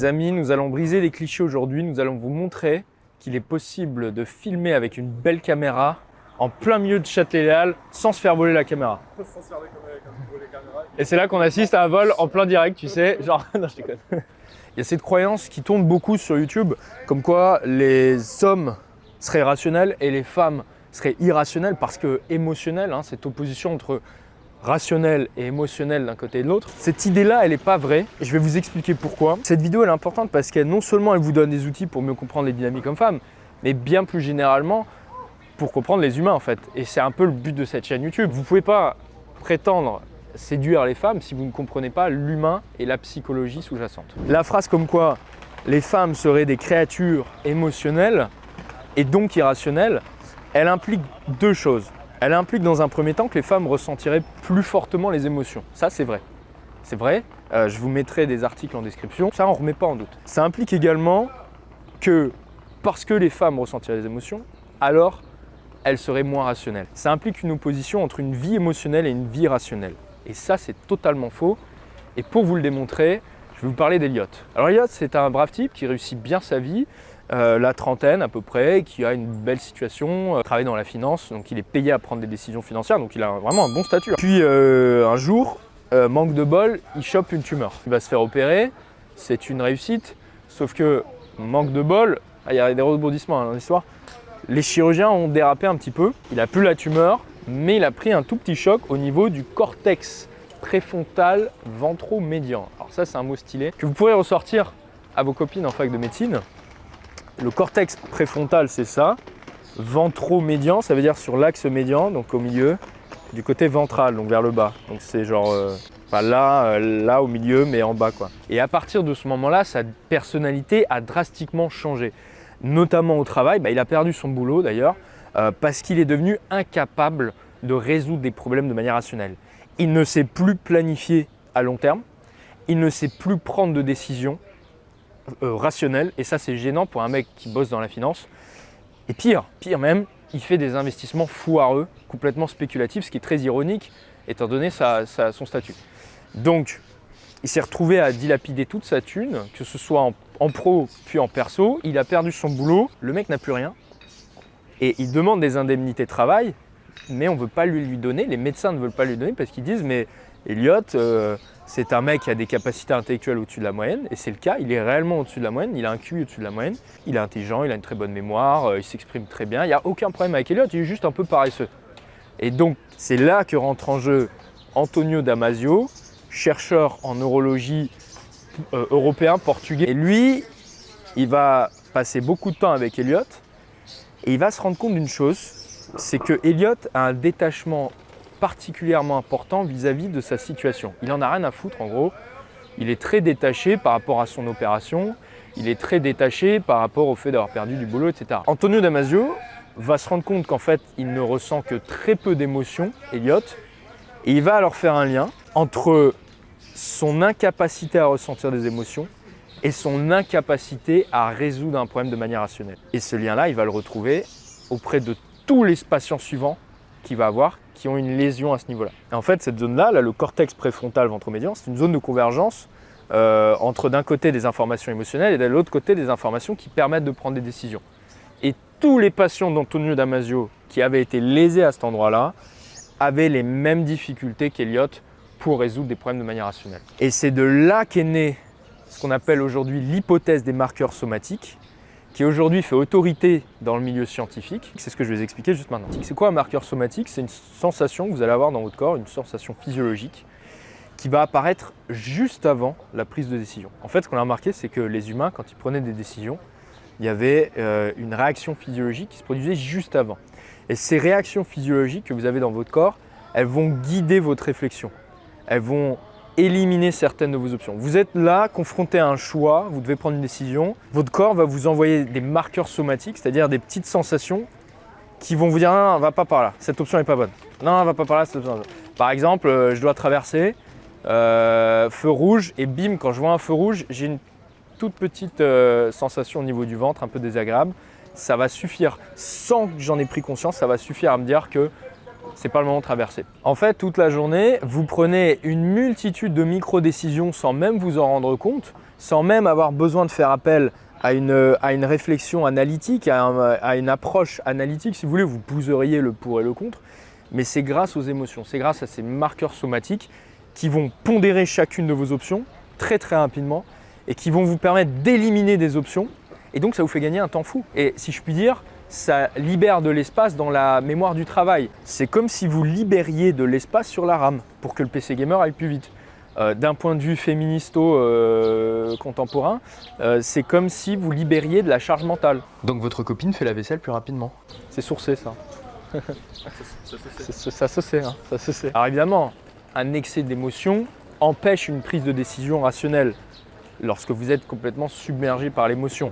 les amis, nous allons briser les clichés aujourd'hui. Nous allons vous montrer qu'il est possible de filmer avec une belle caméra en plein milieu de Châtelet-Léal sans se faire voler la caméra. Sans se faire voler la caméra. Et c'est là qu'on assiste à un vol en plein direct, tu sais, genre, non je déconne. Il y a cette croyance qui tourne beaucoup sur YouTube, comme quoi les hommes seraient rationnels et les femmes seraient irrationnelles parce que émotionnelles, hein, cette opposition entre rationnel et émotionnel d'un côté et de l'autre. Cette idée-là, elle n'est pas vraie et je vais vous expliquer pourquoi. Cette vidéo, elle est importante parce qu'elle, non seulement elle vous donne des outils pour mieux comprendre les dynamiques hommes-femmes, mais bien plus généralement pour comprendre les humains en fait. Et c'est un peu le but de cette chaîne YouTube. Vous ne pouvez pas prétendre séduire les femmes si vous ne comprenez pas l'humain et la psychologie sous-jacente. La phrase comme quoi les femmes seraient des créatures émotionnelles et donc irrationnelles, elle implique deux choses. Elle implique dans un premier temps que les femmes ressentiraient plus fortement les émotions. Ça, c'est vrai. C'est vrai, je vous mettrai des articles en description, ça on ne remet pas en doute. Ça implique également que parce que les femmes ressentiraient les émotions, alors elles seraient moins rationnelles. Ça implique une opposition entre une vie émotionnelle et une vie rationnelle. Et ça, c'est totalement faux. Et pour vous le démontrer, je vais vous parler d'Elliot. Alors Elliot, c'est un brave type qui réussit bien sa vie, la trentaine à peu près, qui a une belle situation, travaille dans la finance, donc il est payé à prendre des décisions financières, donc il a vraiment un bon statut. Puis un jour, manque de bol, il chope une tumeur. Il va se faire opérer, c'est une réussite, sauf que manque de bol, il y a des rebondissements dans l'histoire, les chirurgiens ont dérapé un petit peu, il n'a plus la tumeur, mais il a pris un tout petit choc au niveau du cortex préfrontal ventromédian. Alors ça, c'est un mot stylé que vous pourrez ressortir à vos copines en fac de médecine. Le cortex préfrontal, c'est ça. Ventromédian, ça veut dire sur l'axe médian, donc au milieu, du côté ventral, donc vers le bas. Donc c'est genre là au milieu, mais en bas quoi. Et à partir de ce moment-là, sa personnalité a drastiquement changé. Notamment au travail, il a perdu son boulot d'ailleurs, parce qu'il est devenu incapable de résoudre des problèmes de manière rationnelle. Il ne sait plus planifier à long terme, il ne sait plus prendre de décisions rationnelles, et ça c'est gênant pour un mec qui bosse dans la finance. Et pire même, il fait des investissements foireux, complètement spéculatifs, ce qui est très ironique étant donné son statut. Donc il s'est retrouvé à dilapider toute sa thune, que ce soit en pro puis en perso. Il a perdu son boulot, le mec n'a plus rien et il demande des indemnités de travail, mais on ne veut pas lui donner, les médecins ne veulent pas lui donner parce qu'ils disent mais Elliot, c'est un mec qui a des capacités intellectuelles au-dessus de la moyenne, et c'est le cas, il est réellement au-dessus de la moyenne, il a un QI au-dessus de la moyenne, il est intelligent, il a une très bonne mémoire, il s'exprime très bien, il n'y a aucun problème avec Elliot, il est juste un peu paresseux. Et donc c'est là que rentre en jeu Antonio Damasio, chercheur en neurologie européen, portugais. Et lui, il va passer beaucoup de temps avec Elliot, et il va se rendre compte d'une chose, c'est que Elliot a un détachement particulièrement important vis-à-vis de sa situation. Il en a rien à foutre en gros, il est très détaché par rapport à son opération, il est très détaché par rapport au fait d'avoir perdu du boulot, etc. Antonio Damasio va se rendre compte qu'en fait il ne ressent que très peu d'émotions, Elliot, et il va alors faire un lien entre son incapacité à ressentir des émotions et son incapacité à résoudre un problème de manière rationnelle. Et ce lien-là, il va le retrouver auprès de tous les patients suivants qu'il va avoir qui ont une lésion à ce niveau-là. Et en fait, cette zone-là, le cortex préfrontal ventromédian, c'est une zone de convergence entre d'un côté des informations émotionnelles et de l'autre côté des informations qui permettent de prendre des décisions. Et tous les patients d'Antonio Damasio qui avaient été lésés à cet endroit-là avaient les mêmes difficultés qu'Elliot pour résoudre des problèmes de manière rationnelle. Et c'est de là qu'est née ce qu'on appelle aujourd'hui l'hypothèse des marqueurs somatiques, qui aujourd'hui fait autorité dans le milieu scientifique. C'est ce que je vais vous expliquer juste maintenant. C'est quoi un marqueur somatique? C'est une sensation que vous allez avoir dans votre corps, une sensation physiologique qui va apparaître juste avant la prise de décision. En fait, ce qu'on a remarqué, c'est que les humains, quand ils prenaient des décisions, il y avait une réaction physiologique qui se produisait juste avant. Et ces réactions physiologiques que vous avez dans votre corps, elles vont guider votre réflexion. Elles vont éliminer certaines de vos options. Vous êtes là, confronté à un choix, vous devez prendre une décision. Votre corps va vous envoyer des marqueurs somatiques, c'est-à-dire des petites sensations qui vont vous dire « Non, va pas par là, cette option n'est pas bonne. Non, va pas par là, cette option n'est pas bonne. » Par exemple, je dois traverser, feu rouge, et bim, quand je vois un feu rouge, j'ai une toute petite sensation au niveau du ventre, un peu désagréable. Ça va suffire, sans que j'en ai pris conscience, ça va suffire à me dire que c'est pas le moment de traverser. En fait, toute la journée, vous prenez une multitude de micro-décisions sans même vous en rendre compte, sans même avoir besoin de faire appel à une réflexion analytique, à une approche analytique. Si vous voulez, vous poseriez le pour et le contre, mais c'est grâce aux émotions, c'est grâce à ces marqueurs somatiques qui vont pondérer chacune de vos options très très rapidement et qui vont vous permettre d'éliminer des options et donc ça vous fait gagner un temps fou. Et si je puis dire, ça libère de l'espace dans la mémoire du travail. C'est comme si vous libériez de l'espace sur la RAM pour que le PC gamer aille plus vite. D'un point de vue féministo-contemporain, c'est comme si vous libériez de la charge mentale. Donc votre copine fait la vaisselle plus rapidement. C'est sourcé ça. Ça se sait, hein, ça se sait. Alors évidemment, un excès d'émotion empêche une prise de décision rationnelle lorsque vous êtes complètement submergé par l'émotion.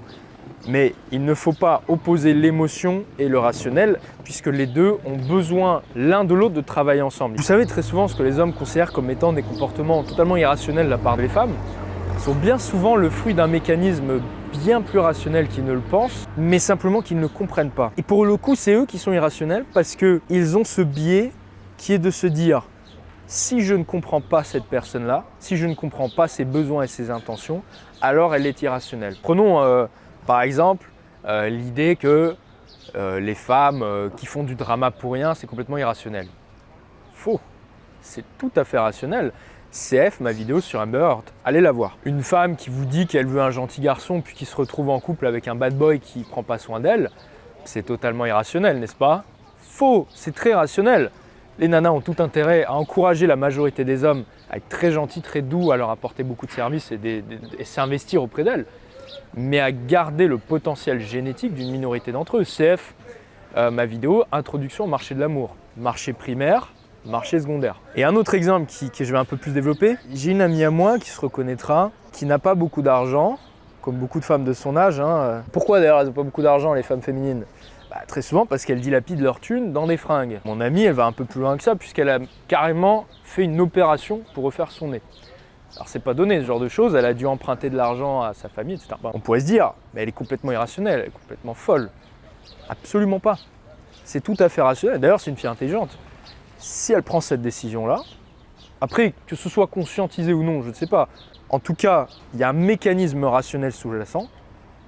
Mais il ne faut pas opposer l'émotion et le rationnel puisque les deux ont besoin l'un de l'autre de travailler ensemble. Vous savez très souvent ce que les hommes considèrent comme étant des comportements totalement irrationnels de la part des femmes sont bien souvent le fruit d'un mécanisme bien plus rationnel qu'ils ne le pensent, mais simplement qu'ils ne comprennent pas. Et pour le coup, c'est eux qui sont irrationnels parce qu'ils ont ce biais qui est de se dire si je ne comprends pas cette personne-là, si je ne comprends pas ses besoins et ses intentions, alors elle est irrationnelle. Prenons par exemple l'idée que les femmes qui font du drama pour rien, c'est complètement irrationnel. Faux, c'est tout à fait rationnel. CF, ma vidéo sur Amber Heard, allez la voir. Une femme qui vous dit qu'elle veut un gentil garçon puis qui se retrouve en couple avec un bad boy qui ne prend pas soin d'elle, c'est totalement irrationnel, n'est-ce pas? Faux, c'est très rationnel. Les nanas ont tout intérêt à encourager la majorité des hommes à être très gentils, très doux, à leur apporter beaucoup de services et s'investir auprès d'elles, mais à garder le potentiel génétique d'une minorité d'entre eux. CF, ma vidéo, introduction au marché de l'amour, marché primaire, marché secondaire. Et un autre exemple que je vais un peu plus développer, j'ai une amie à moi qui se reconnaîtra, qui n'a pas beaucoup d'argent, comme beaucoup de femmes de son âge. Hein. Pourquoi d'ailleurs elles n'ont pas beaucoup d'argent, les femmes féminines? Très souvent parce qu'elles dilapident leur thune dans des fringues. Mon amie, elle va un peu plus loin que ça puisqu'elle a carrément fait une opération pour refaire son nez. Alors c'est pas donné ce genre de choses, elle a dû emprunter de l'argent à sa famille, etc. On pourrait se dire, mais elle est complètement irrationnelle, elle est complètement folle. Absolument pas. C'est tout à fait rationnel. D'ailleurs, c'est une fille intelligente. Si elle prend cette décision-là, après, que ce soit conscientisé ou non, je ne sais pas. En tout cas, il y a un mécanisme rationnel sous-jacent,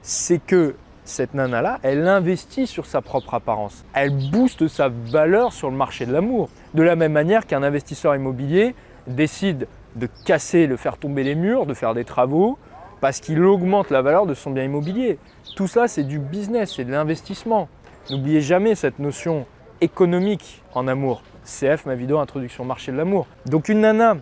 c'est que cette nana-là, elle investit sur sa propre apparence. Elle booste sa valeur sur le marché de l'amour. De la même manière qu'un investisseur immobilier décide de casser, de faire tomber les murs, de faire des travaux, parce qu'il augmente la valeur de son bien immobilier. Tout ça, c'est du business, c'est de l'investissement. N'oubliez jamais cette notion économique en amour. CF, ma vidéo introduction au marché de l'amour. Donc une nana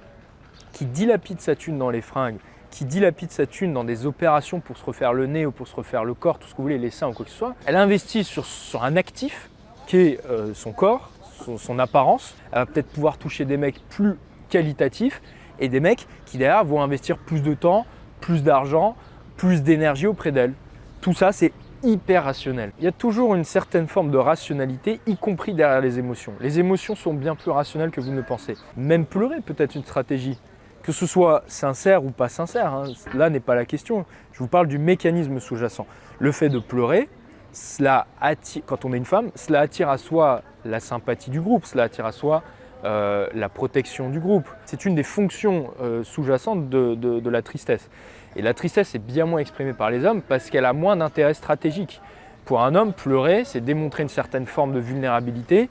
qui dilapide sa thune dans les fringues, qui dilapide sa thune dans des opérations pour se refaire le nez ou pour se refaire le corps, tout ce que vous voulez, les seins ou quoi que ce soit, elle investit sur un actif qui est son corps, son apparence. Elle va peut-être pouvoir toucher des mecs plus qualitatifs et des mecs qui derrière vont investir plus de temps, plus d'argent, plus d'énergie auprès d'elle. Tout ça, c'est hyper rationnel. Il y a toujours une certaine forme de rationalité, y compris derrière les émotions. Les émotions sont bien plus rationnelles que vous ne pensez. Même pleurer peut être une stratégie. Que ce soit sincère ou pas sincère, hein, là n'est pas la question. Je vous parle du mécanisme sous-jacent. Le fait de pleurer, cela attire, quand on est une femme, cela attire à soi la sympathie du groupe, cela attire à soi la protection du groupe. C'est une des fonctions sous-jacentes de la tristesse. Et la tristesse est bien moins exprimée par les hommes parce qu'elle a moins d'intérêt stratégique. Pour un homme, pleurer, c'est démontrer une certaine forme de vulnérabilité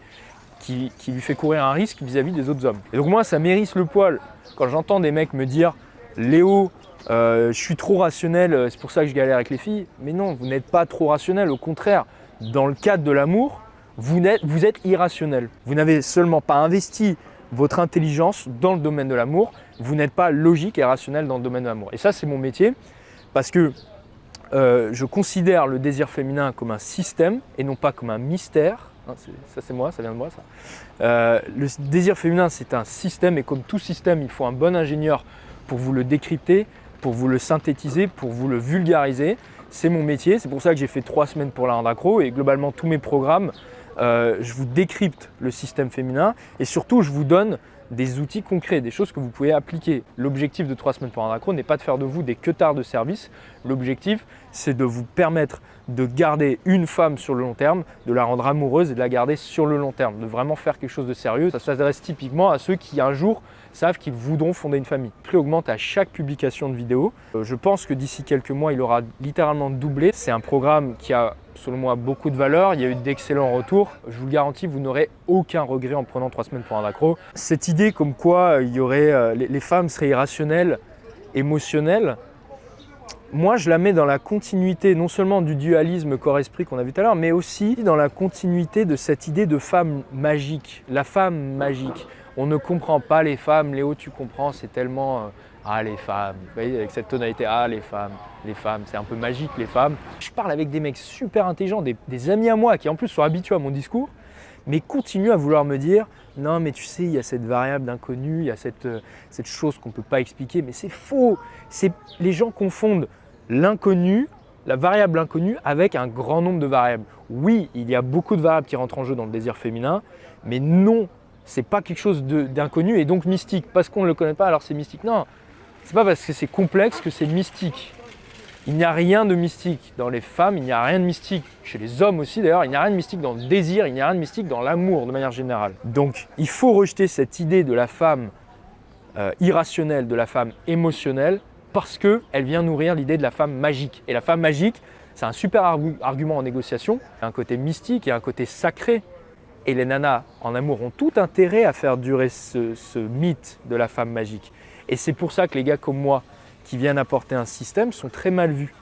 qui lui fait courir un risque vis-à-vis des autres hommes. Et donc moi, ça m'hérisse le poil quand j'entends des mecs me dire « Léo, je suis trop rationnel, c'est pour ça que je galère avec les filles ». Mais non, vous n'êtes pas trop rationnel, au contraire. Dans le cadre de l'amour, vous êtes irrationnel. Vous n'avez seulement pas investi votre intelligence dans le domaine de l'amour, vous n'êtes pas logique et rationnel dans le domaine de l'amour. Et ça, c'est mon métier parce que je considère le désir féminin comme un système et non pas comme un mystère. Ça c'est moi, ça vient de moi ça. Le désir féminin c'est un système et comme tout système il faut un bon ingénieur pour vous le décrypter, pour vous le synthétiser, pour vous le vulgariser. C'est mon métier, c'est pour ça que j'ai fait 3 semaines pour la Hand Accro et globalement tous mes programmes, je vous décrypte le système féminin et surtout je vous donne des outils concrets, des choses que vous pouvez appliquer. L'objectif de 3 semaines pour Hand Accro n'est pas de faire de vous des queutards de service. L'objectif, c'est de vous permettre de garder une femme sur le long terme, de la rendre amoureuse et de la garder sur le long terme, de vraiment faire quelque chose de sérieux. Ça s'adresse typiquement à ceux qui un jour savent qu'ils voudront fonder une famille. Le prix augmente à chaque publication de vidéo. Je pense que d'ici quelques mois, il aura littéralement doublé. C'est un programme qui a, selon moi, beaucoup de valeur. Il y a eu d'excellents retours. Je vous le garantis, vous n'aurez aucun regret en prenant 3 semaines pour un accro. Cette idée comme quoi il y aurait, les femmes seraient irrationnelles, émotionnelles, moi, je la mets dans la continuité non seulement du dualisme corps-esprit qu'on a vu tout à l'heure, mais aussi dans la continuité de cette idée de femme magique, la femme magique. On ne comprend pas les femmes, Léo, tu comprends, c'est tellement ah les femmes, vous voyez, avec cette tonalité, ah les femmes, c'est un peu magique les femmes. Je parle avec des mecs super intelligents, des amis à moi qui en plus sont habitués à mon discours, mais continuent à vouloir me dire non mais tu sais, il y a cette variable d'inconnu, il y a cette chose qu'on ne peut pas expliquer, mais c'est faux. Les gens confondent l'inconnu, la variable inconnue avec un grand nombre de variables. Oui, il y a beaucoup de variables qui rentrent en jeu dans le désir féminin, mais non, c'est pas quelque chose d'inconnu et donc mystique. Parce qu'on ne le connaît pas, alors c'est mystique. Non, c'est pas parce que c'est complexe que c'est mystique. Il n'y a rien de mystique dans les femmes, il n'y a rien de mystique chez les hommes aussi d'ailleurs, il n'y a rien de mystique dans le désir, il n'y a rien de mystique dans l'amour de manière générale. Donc il faut rejeter cette idée de la femme irrationnelle, de la femme émotionnelle, parce qu'elle vient nourrir l'idée de la femme magique. Et la femme magique, c'est un super argument en négociation, il y a un côté mystique et un côté sacré. Et les nanas en amour ont tout intérêt à faire durer ce mythe de la femme magique. Et c'est pour ça que les gars comme moi, qui viennent apporter un système, sont très mal vus.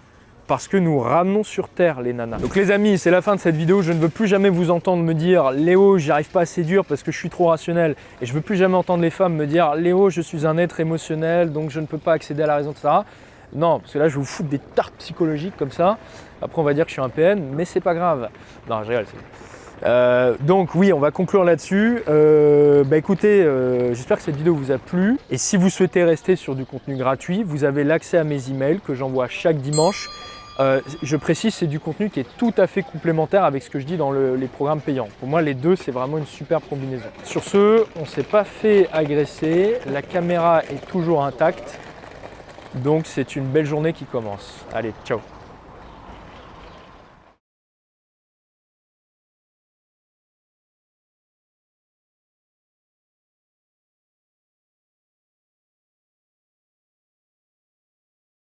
Parce que nous ramenons sur terre les nanas. Donc les amis, c'est la fin de cette vidéo. Je ne veux plus jamais vous entendre me dire « Léo, j'y arrive pas à séduire parce que je suis trop rationnel ». Et je ne veux plus jamais entendre les femmes me dire « Léo, je suis un être émotionnel, donc je ne peux pas accéder à la raison, etc. » Non, parce que là, je vais vous foutre des tartes psychologiques comme ça. Après, on va dire que je suis un PN, mais c'est pas grave. Non, je rigole. Donc oui, on va conclure là-dessus. Écoutez, j'espère que cette vidéo vous a plu. Et si vous souhaitez rester sur du contenu gratuit, vous avez l'accès à mes emails que j'envoie chaque dimanche. Je précise, c'est du contenu qui est tout à fait complémentaire avec ce que je dis dans les programmes payants. Pour moi, les deux, c'est vraiment une superbe combinaison. Sur ce, on ne s'est pas fait agresser. La caméra est toujours intacte. Donc, c'est une belle journée qui commence. Allez, ciao!